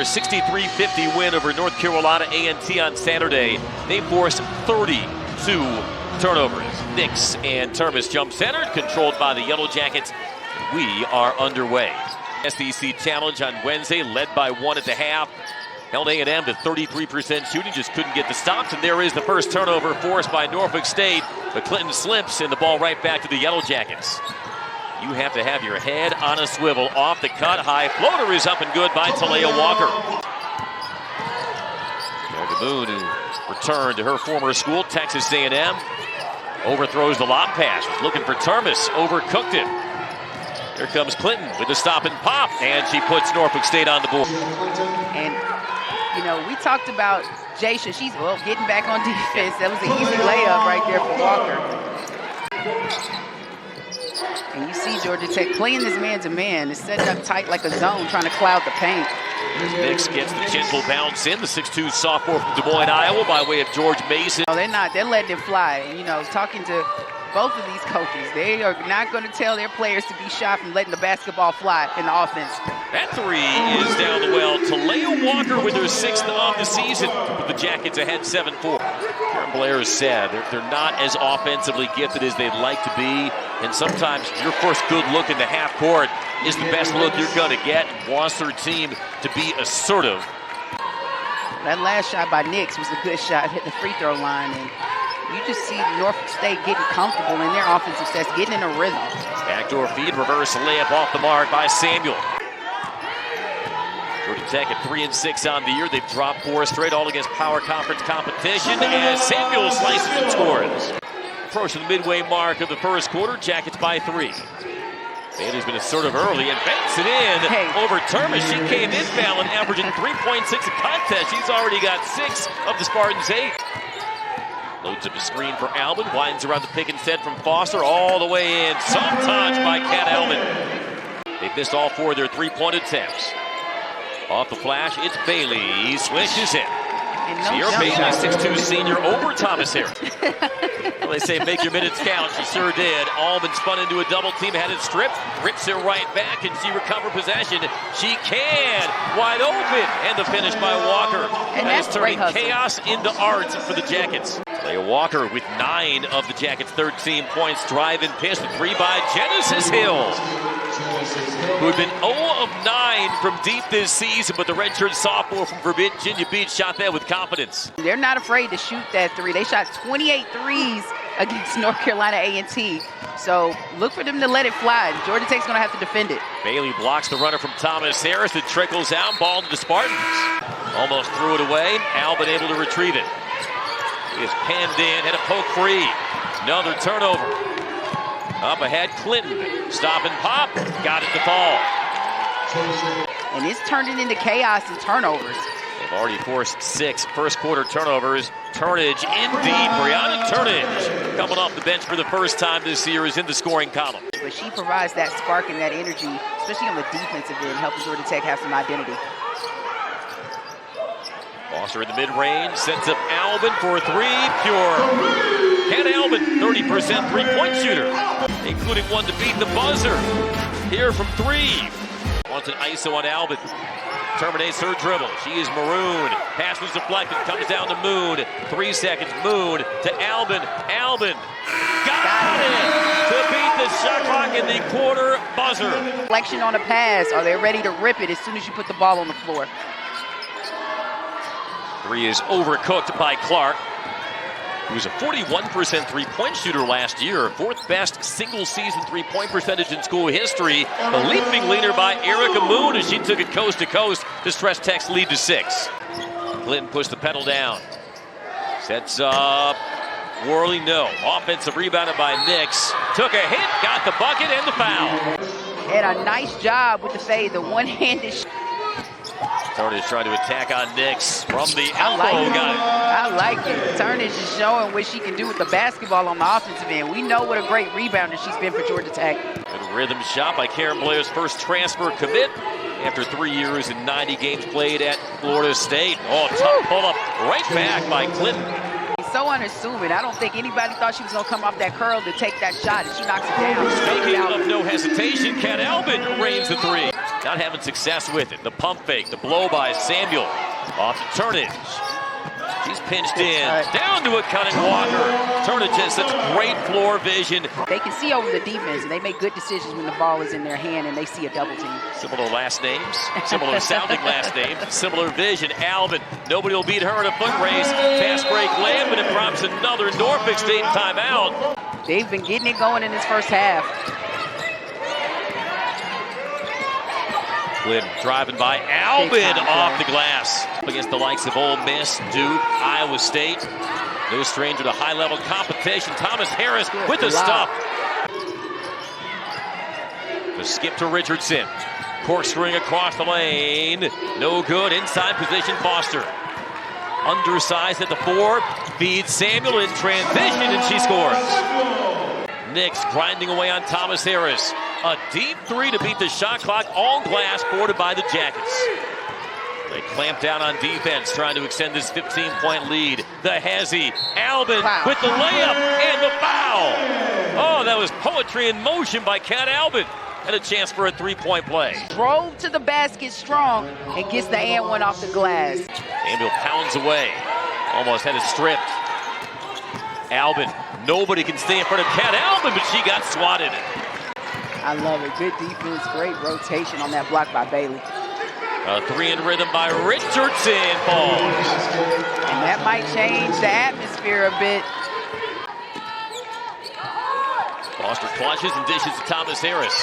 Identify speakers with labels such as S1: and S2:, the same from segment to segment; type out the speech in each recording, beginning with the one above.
S1: 63-50 win over North Carolina A&T on Saturday. They forced 32 turnovers. Nix and Termes jump center, controlled by the Yellow Jackets. We are underway. SEC Challenge on Wednesday, led by 1 at the half. Held A&M to 33% shooting, just couldn't get the stops. And there is the first turnover forced by Norfolk State. But Clinton slips and the ball right back to the Yellow Jackets. You have to have your head on a swivel. Off the cut, high floater is up and good by Talayah Walker. Moon, who returned to her former school, Texas A&M. Overthrows the lob pass, was looking for Termes, overcooked it. Here comes Clinton with the stop and pop, and she puts Norfolk State on the board.
S2: And, you know, we talked about Jaisha. She's, getting back on defense. That was an easy layup right there for Walker. And you see Georgia Tech playing this man-to-man. It's setting up tight like a zone, trying to cloud the paint.
S1: Nix gets the gentle bounce in. The 6'2 sophomore from Des Moines, Iowa, by way of George Mason.
S2: No, they're not. They're letting it fly. And, you know, talking to both of these coaches, they are not going to tell their players to be shy from letting the basketball fly in the offense.
S1: That three is down the well. Talayah Walker with her 6th of the season. With the Jackets ahead 7-4. Karen Blair has said they're not as offensively gifted as they'd like to be. And sometimes your first good look in the half court is the best look you're going to get. Wants her team to be assertive.
S2: That last shot by Nix was a good shot, hit the free throw line. And you just see Norfolk State getting comfortable in their offensive sets, getting in a rhythm.
S1: Backdoor feed, reverse layup off the mark by Samuel. Georgia Tech at 3-6 on the year. They've dropped 4 straight, all against power conference competition. And Samuel slices and scores. Approaching the midway mark of the first quarter, Jackets by 3. Bailey's been assertive early and banks it in over Termes. She came inbound, averaging 3.6 a contest. She's already got 6 of the Spartans' 8. Loads up a screen for Alben, winds around the pick and set from Foster, all the way in. Soft touch by Alben. They've missed all 4 of their 3-point attempts. Off the flash, it's Bailey. He swishes it. Sierra Bailey, 6'2 senior, over Thomas Harris. Well, they say make your minutes count. She sure did. Alben spun into a double team, had it stripped, rips it right back, and she recovered possession. She can. Wide open. And the finish by Walker.
S2: And
S1: that's turning
S2: hustle.
S1: Chaos into art for the Jackets. Talayah Walker with 9 of the Jackets' 13 points. Drive and piss, the 3 by Genesis Hill, who had been 0 of 9 from deep this season, but the redshirt sophomore from Virginia Beach shot that with confidence.
S2: They're not afraid to shoot that 3. They shot 28 threes against North Carolina A&T. So look for them to let it fly. Georgia Tech's going to have to defend it.
S1: Bailey blocks the runner from Thomas Harris. It trickles out, ball to the Spartans. Almost threw it away. Alben able to retrieve it. He is penned in, had a poke free. Another turnover. Up ahead, Clinton. Stop and pop. Got it to fall.
S2: And it's turned it into chaos and turnovers.
S1: They've already forced 6 first quarter turnovers. Turnage indeed. Brianna Turnage, coming off the bench for the first time this year, is in the scoring column.
S2: But she provides that spark and that energy, especially on the defensive end, helping Georgia Tech have some identity.
S1: Foster in the mid-range, sets up Alben for a 3, pure. Alben, 30% three-point shooter, including one to beat the buzzer. Here from 3. Wants an ISO on Alben. Terminates her dribble. She is marooned. Pass was deflected. Comes down to Moon. 3 seconds. Moon to Alben. Alben got it to beat the shot clock in the quarter buzzer.
S2: Reflection on a pass. Are they ready to rip it as soon as you put the ball on the floor?
S1: 3 is overcooked by Clark, who was a 41% three-point shooter last year, 4th best single-season three-point percentage in school history. The leaping leader by Erica Moon as she took it coast to coast to stretch Tech's lead to 6. Clinton pushed the pedal down. Sets up Worley, no. Offensive rebounded by Nix. Took a hit, got the bucket and the foul.
S2: And a nice job with the fade, the one-handed shot.
S1: Turnage trying to attack on Nix from the elbow. Got it.
S2: I like it. Turnage is showing what she can do with the basketball on the offensive end. We know what a great rebounder she's been for Georgia Tech.
S1: Good rhythm shot by Karen Blair's first transfer commit after 3 years and 90 games played at Florida State. Oh, tough pull-up right back by Clinton.
S2: He's so unassuming. I don't think anybody thought she was going to come off that curl to take that shot, and she knocks it down.
S1: Speaking of no hesitation, Alben rains the 3. not having success with it. The pump fake, the blow by Samuel. Off to Turnage. She's pinched in, down to a cutting Walker. Turnage has such great floor vision.
S2: They can see over the defense, and they make good decisions when the ball is in their hand and they see a double team.
S1: Similar last names, similar sounding last names, similar vision. Alben, nobody will beat her in a foot race. Fast break layup, and it prompts another Norfolk State timeout.
S2: They've been getting it going in this first half.
S1: Clinton driving by Alben off the glass. Against the likes of Ole Miss, Duke, Iowa State. No stranger to high-level competition. Thomas Harris with the stop. The skip to Richardson. Corkscrewing across the lane. No good. Inside position, Foster. Undersized at the 4. Feeds Samuel in transition, and she scores. Nix grinding away on Thomas Harris. A deep 3 to beat the shot clock. All glass forwarded by the Jackets. They clamp down on defense, trying to extend this 15-point lead. The hezzy, Alben with the layup and the foul. Oh, that was poetry in motion by Kat Alben. And a chance for a 3-point play.
S2: Drove to the basket strong and gets the and one off the glass.
S1: Samuel pounds away. Almost had it stripped. Alben, nobody can stay in front of Kat Alben, but she got swatted.
S2: I love it. Good defense, great rotation on that block by Bailey.
S1: A 3 in rhythm by Richardson falls.
S2: And that might change the atmosphere a bit.
S1: Foster clutches and dishes to Thomas Harris.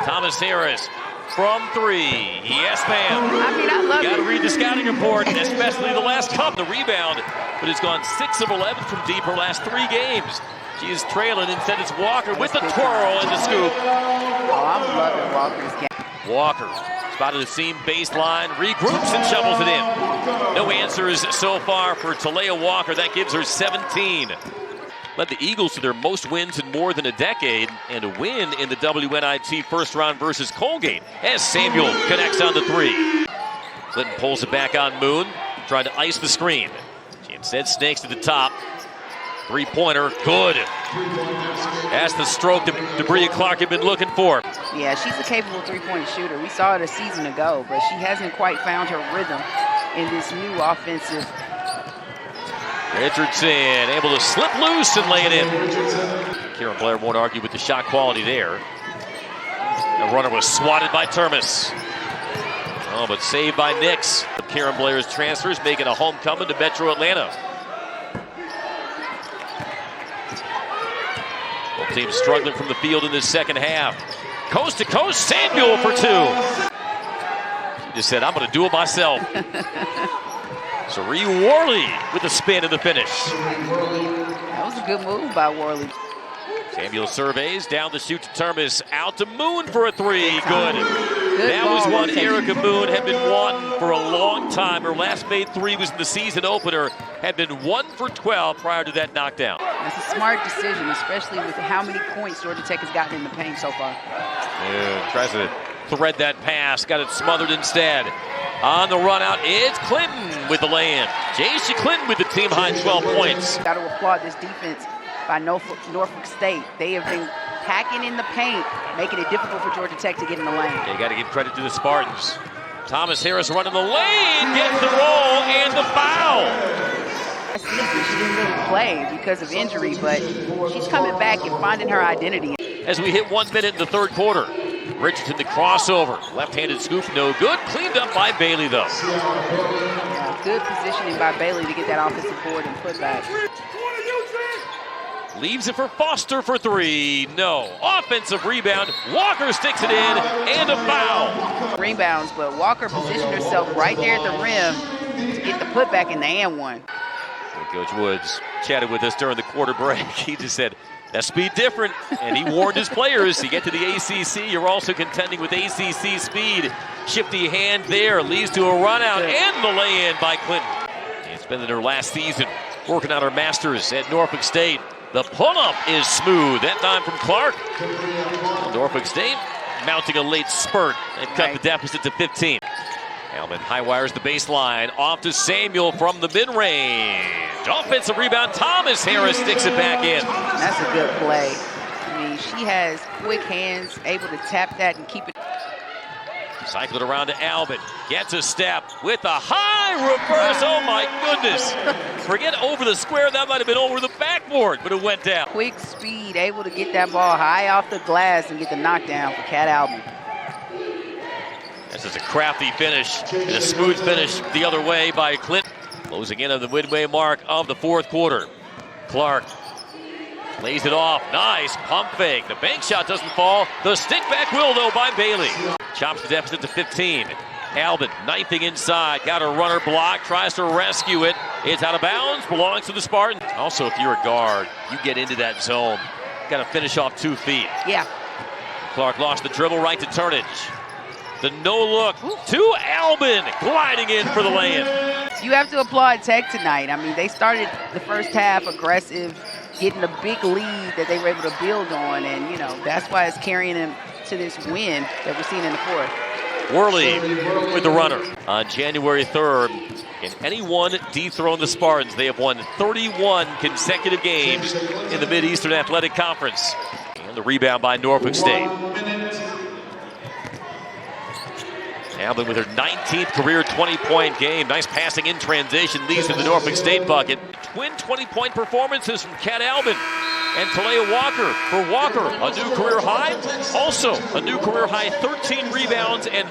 S1: Thomas Harris from 3. Yes, ma'am.
S2: I mean, I love it.
S1: You got to read the scouting report, especially the last cup. The rebound, but it's gone 6 of 11 from deep her last 3 games. She is trailing. Instead, it's Walker with the twirl and the scoop.
S2: Oh, I'm loving Walker's game.
S1: Walker spotted the seam baseline, regroups and shovels it in. No answers so far for Talayah Walker. That gives her 17. Led the Eagles to their most wins in more than a decade and a win in the WNIT first round versus Colgate as Samuel connects on the 3. Clinton pulls it back on Moon, trying to ice the screen. She instead snakes to the top. 3-pointer, good. That's the stroke that Debria Clark had been looking for.
S2: Yeah, she's a capable 3-point shooter. We saw it a season ago, but she hasn't quite found her rhythm in this new offensive.
S1: Richardson able to slip loose and lay it in. Karen Blair won't argue with the shot quality there. The runner was swatted by Termes. Oh, but saved by Nix. Karen Blair's transfers making a homecoming to Metro Atlanta. Both teams struggling from the field in this second half. Coast to coast, Samuel for 2. He just said, I'm going to do it myself. Sheree Worley with the spin and the finish.
S2: That was a good move by Worley.
S1: Samuel surveys, down the shoot to Termes, out to Moon for a 3. Good. That was one Erica Moon had been wanting for a long time. Her last made 3 was in the season opener. Had been 1 for 12 prior to that knockdown.
S2: That's a smart decision, especially with how many points Georgia Tech has gotten in the paint so far.
S1: Yeah, tries to thread that pass, got it smothered instead. On the run out, it's Clinton with the lay-in. Jacia Clinton with the team-high 12 points.
S2: Got to applaud this defense by Norfolk State. They have been packing in the paint, making it difficult for Georgia Tech to get in the lane.
S1: You got to give credit to the Spartans. Thomas Harris running the lane, gets the roll and the foul.
S2: Last season, she didn't really play because of injury, but she's coming back and finding her identity.
S1: As we hit 1 minute in the third quarter, Richardson the crossover, left-handed scoop, no good. Cleaned up by Bailey though.
S2: Yeah, good positioning by Bailey to get that offensive board and put back.
S1: Leaves it for Foster for 3. No. Offensive rebound. Walker sticks it in and a foul.
S2: Rebounds, but Walker positioned herself right there at the rim to get the putback in the and one.
S1: Coach Woods chatted with us during the quarter break. He just said, that speed different, and he warned his players, to get to the ACC, you're also contending with ACC speed. Shifty hand there, leads to a run out and the lay-in by Clinton. And spending her last season working on her masters at Norfolk State. The pull-up is smooth, that time from Clark. Norfolk State mounting a late spurt and cut the deficit to 15. Alben high wires the baseline, off to Samuel from the mid-range. Offensive rebound, Thomas Harris sticks it back in.
S2: That's a good play. I mean, she has quick hands, able to tap that and keep it.
S1: Cycle it around to Alben. Gets a step with a high reverse. Oh my goodness. Forget over the square. That might have been over the backboard, but it went down.
S2: Quick speed, able to get that ball high off the glass and get the knockdown for Cat Alben.
S1: This is a crafty finish and a smooth finish the other way by Clint. Closing in on the midway mark of the fourth quarter. Clark lays it off. Nice pump fake. The bank shot doesn't fall. The stick back will, though, by Bailey. Chops the deficit to 15. Alben knifing inside. Got a runner block. Tries to rescue it. It's out of bounds. Belongs to the Spartans. Also, if you're a guard, you get into that zone. Got to finish off 2 feet.
S2: Yeah.
S1: Clark lost the dribble right to Turnage. The no-look to Alben. Gliding in for the lay-in.
S2: You have to applaud Tech tonight. I mean, they started the first half aggressive, getting a big lead that they were able to build on, and, you know, that's why it's carrying them to this win that we're seeing in the fourth.
S1: Worley with the runner. On January 3rd, can anyone dethrone the Spartans? They have won 31 consecutive games in the Mid-Eastern Athletic Conference. And the rebound by Norfolk State. Alben with her 19th career 20-point game. Nice passing in transition leads to the Norfolk State bucket. Twin 20-point performances from Cat Alben and Talayah Walker. For Walker, a new career high. Also, a new career high 13 rebounds and